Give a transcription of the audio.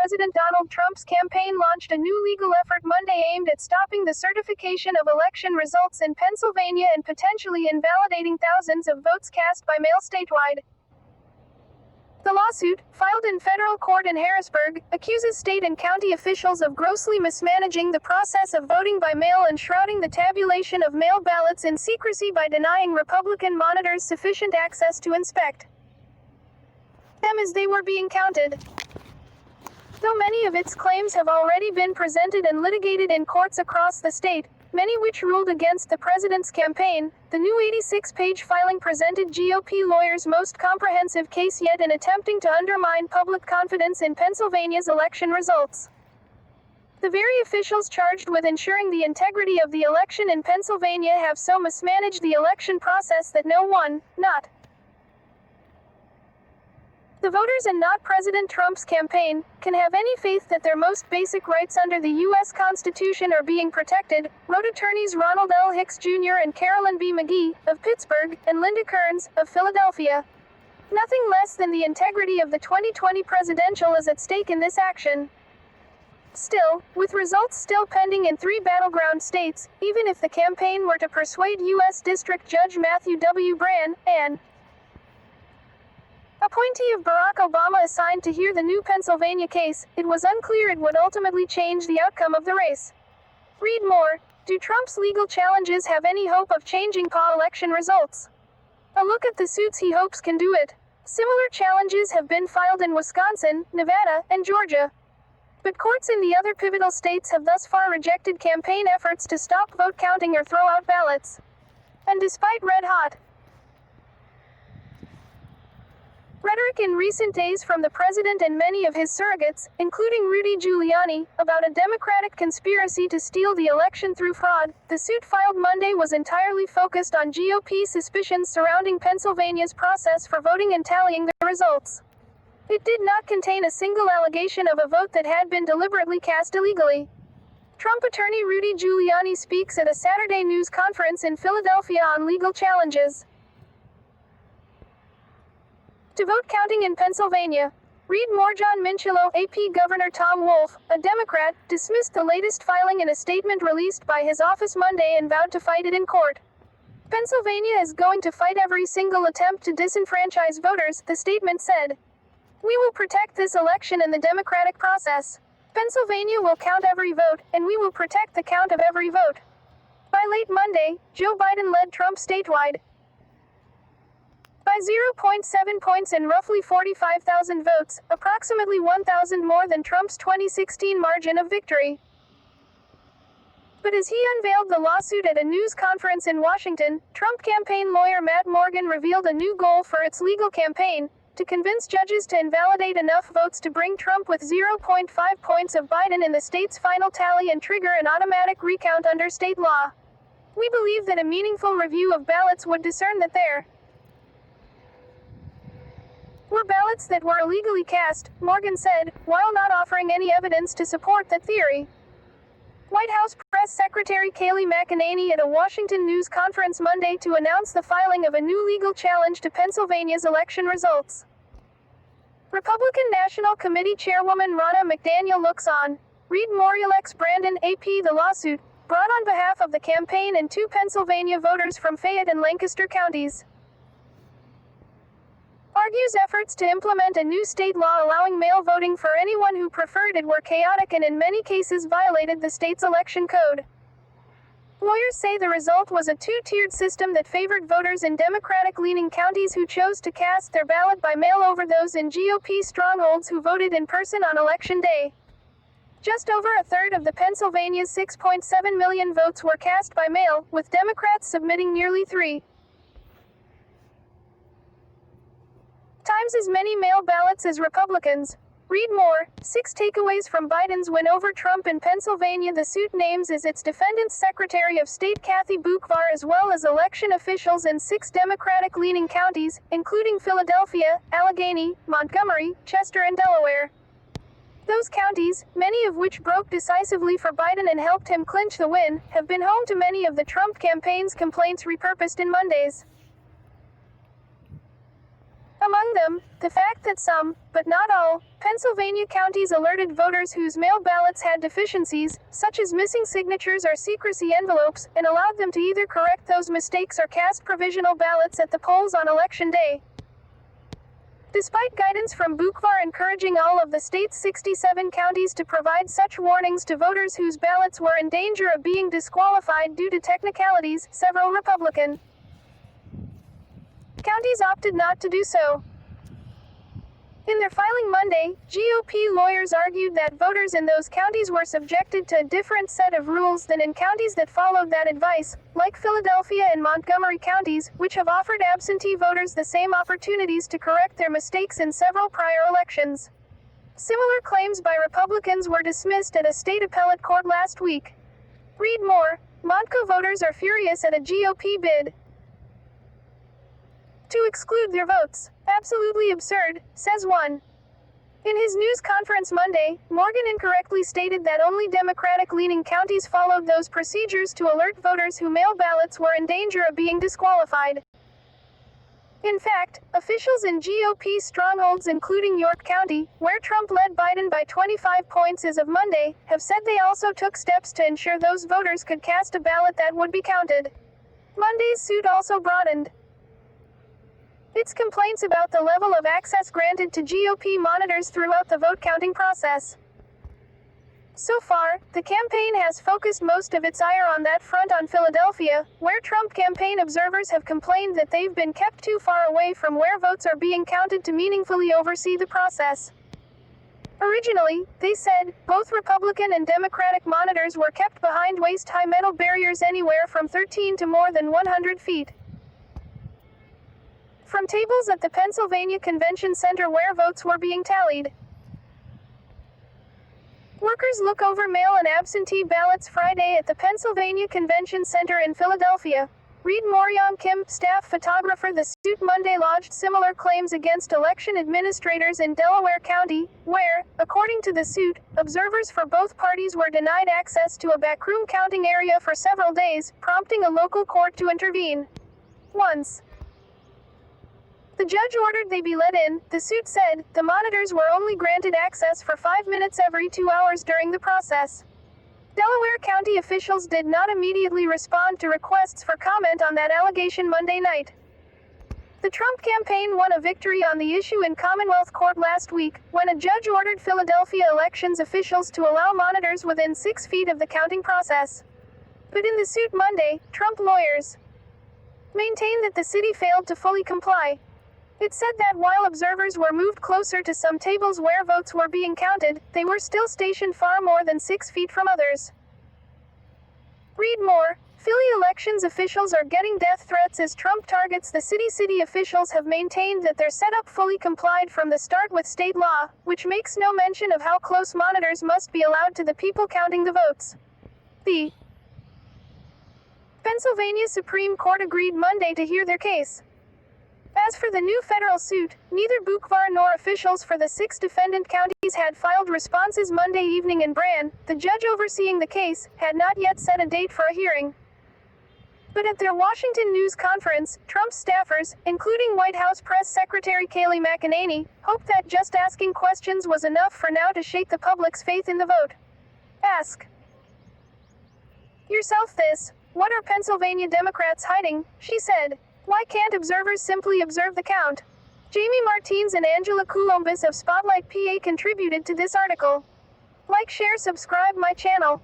President Donald Trump's campaign launched a new legal effort Monday aimed at stopping the certification of election results in Pennsylvania and potentially invalidating thousands of votes cast by mail statewide. The lawsuit, filed in federal court in Harrisburg, accuses state and county officials of grossly mismanaging the process of voting by mail and shrouding the tabulation of mail ballots in secrecy by denying Republican monitors sufficient access to inspect them as they were being counted. Though many of its claims have already been presented and litigated in courts across the state, many which ruled against the president's campaign, the new 86-page filing presented GOP lawyers' most comprehensive case yet in attempting to undermine public confidence in Pennsylvania's election results. The very officials charged with ensuring the integrity of the election in Pennsylvania have so mismanaged the election process that no one, not the voters and not President Trump's campaign, can have any faith that their most basic rights under the U.S. Constitution are being protected, wrote attorneys Ronald L. Hicks Jr. and Carolyn B. McGee, of Pittsburgh, and Linda Kearns, of Philadelphia. Nothing less than the integrity of the 2020 presidential is at stake in this action. Still, with results still pending in 3 battleground states, even if the campaign were to persuade U.S. District Judge Matthew W. Brann, an appointee of Barack Obama assigned to hear the new Pennsylvania case, it was unclear it would ultimately change the outcome of the race. Read more. Do Trump's legal challenges have any hope of changing PA election results? A look at the suits he hopes can do it. Similar challenges have been filed in Wisconsin, Nevada, and Georgia. But courts in the other pivotal states have thus far rejected campaign efforts to stop vote counting or throw out ballots. And despite red-hot rhetoric in recent days from the president and many of his surrogates, including Rudy Giuliani, about a Democratic conspiracy to steal the election through fraud, the suit filed Monday was entirely focused on GOP suspicions surrounding Pennsylvania's process for voting and tallying the results. It did not contain a single allegation of a vote that had been deliberately cast illegally. Trump attorney Rudy Giuliani speaks at a Saturday news conference in Philadelphia on legal challenges to vote counting in Pennsylvania. Read more. John Minchillo, AP Governor Tom Wolf, a Democrat, dismissed the latest filing in a statement released by his office Monday and vowed to fight it in court. Pennsylvania is going to fight every single attempt to disenfranchise voters, the statement said. We will protect this election and the democratic process. Pennsylvania will count every vote, and we will protect the count of every vote. By late Monday, Joe Biden led Trump statewide by 0.7 points and roughly 45,000 votes, approximately 1,000 more than Trump's 2016 margin of victory. But as he unveiled the lawsuit at a news conference in Washington, Trump campaign lawyer Matt Morgan revealed a new goal for its legal campaign: to convince judges to invalidate enough votes to bring Trump with 0.5 points of Biden in the state's final tally and trigger an automatic recount under state law. We believe that a meaningful review of ballots would discern that there were ballots that were illegally cast, Morgan said, while not offering any evidence to support that theory. White House Press Secretary Kayleigh McEnany at a Washington news conference Monday to announce the filing of a new legal challenge to Pennsylvania's election results. Republican National Committee Chairwoman Ronna McDaniel looks on. Read more. Alex Brandon, AP. The lawsuit, brought on behalf of the campaign and 2 Pennsylvania voters from Fayette and Lancaster counties, argues efforts to implement a new state law allowing mail voting for anyone who preferred it were chaotic and in many cases violated the state's election code. Lawyers say the result was a 2-tiered system that favored voters in Democratic-leaning counties who chose to cast their ballot by mail over those in GOP strongholds who voted in person on Election Day. Just over a third of the Pennsylvania's 6.7 million votes were cast by mail, with Democrats submitting nearly 3 times as many mail ballots as Republicans. Read more. 6 takeaways from Biden's win over Trump in Pennsylvania. The suit names as its defendants Secretary of State Kathy Boockvar as well as election officials in 6 Democratic-leaning counties, including Philadelphia, Allegheny, Montgomery, Chester and Delaware. Those counties, many of which broke decisively for Biden and helped him clinch the win, have been home to many of the Trump campaign's complaints repurposed in Monday's Among them, the fact that some, but not all, Pennsylvania counties alerted voters whose mail ballots had deficiencies, such as missing signatures or secrecy envelopes, and allowed them to either correct those mistakes or cast provisional ballots at the polls on Election Day. Despite guidance from Buchvar encouraging all of the state's 67 counties to provide such warnings to voters whose ballots were in danger of being disqualified due to technicalities, several Republican counties opted not to do so. In their filing Monday, GOP lawyers argued that voters in those counties were subjected to a different set of rules than in counties that followed that advice, like Philadelphia and Montgomery counties, which have offered absentee voters the same opportunities to correct their mistakes in several prior elections. Similar claims by Republicans were dismissed at a state appellate court last week. Read more. Montco voters are furious at a GOP bid to exclude their votes. Absolutely absurd, says one. In his news conference Monday, Morgan incorrectly stated that only Democratic-leaning counties followed those procedures to alert voters whose mail ballots were in danger of being disqualified. In fact, officials in GOP strongholds including York County, where Trump led Biden by 25 points as of Monday, have said they also took steps to ensure those voters could cast a ballot that would be counted. Monday's suit also broadened its complaints about the level of access granted to GOP monitors throughout the vote counting process. So far, the campaign has focused most of its ire on that front on Philadelphia, where Trump campaign observers have complained that they've been kept too far away from where votes are being counted to meaningfully oversee the process. Originally, they said, both Republican and Democratic monitors were kept behind waist-high metal barriers anywhere from 13 to more than 100 feet. From tables at the Pennsylvania Convention Center where votes were being tallied. Workers look over mail and absentee ballots Friday at the Pennsylvania Convention Center in Philadelphia. Read Moryoung Kim, staff photographer. The suit Monday lodged similar claims against election administrators in Delaware County, where, according to the suit, observers for both parties were denied access to a backroom counting area for several days, prompting a local court to intervene. Once the judge ordered they be let in, the suit said, the monitors were only granted access for 5 minutes every 2 hours during the process. Delaware County officials did not immediately respond to requests for comment on that allegation Monday night. The Trump campaign won a victory on the issue in Commonwealth Court last week, when a judge ordered Philadelphia elections officials to allow monitors within 6 feet of the counting process. But in the suit Monday, Trump lawyers maintained that the city failed to fully comply. It said that while observers were moved closer to some tables where votes were being counted, they were still stationed far more than 6 feet from others. Read more. Philly elections officials are getting death threats as Trump targets the city. City officials have maintained that their setup fully complied from the start with state law, which makes no mention of how close monitors must be allowed to the people counting the votes. The Pennsylvania Supreme Court agreed Monday to hear their case. As for the new federal suit, neither Buchvar nor officials for the 6 defendant counties had filed responses Monday evening, and Brand, the judge overseeing the case, had not yet set a date for a hearing. But at their Washington news conference, Trump's staffers, including White House Press Secretary Kayleigh McEnany, hoped that just asking questions was enough for now to shake the public's faith in the vote. Ask yourself this: what are Pennsylvania Democrats hiding? She said. Why can't observers simply observe the count? Jamie Martins and Angela Columbus of Spotlight PA contributed to this article. Like, share, subscribe my channel.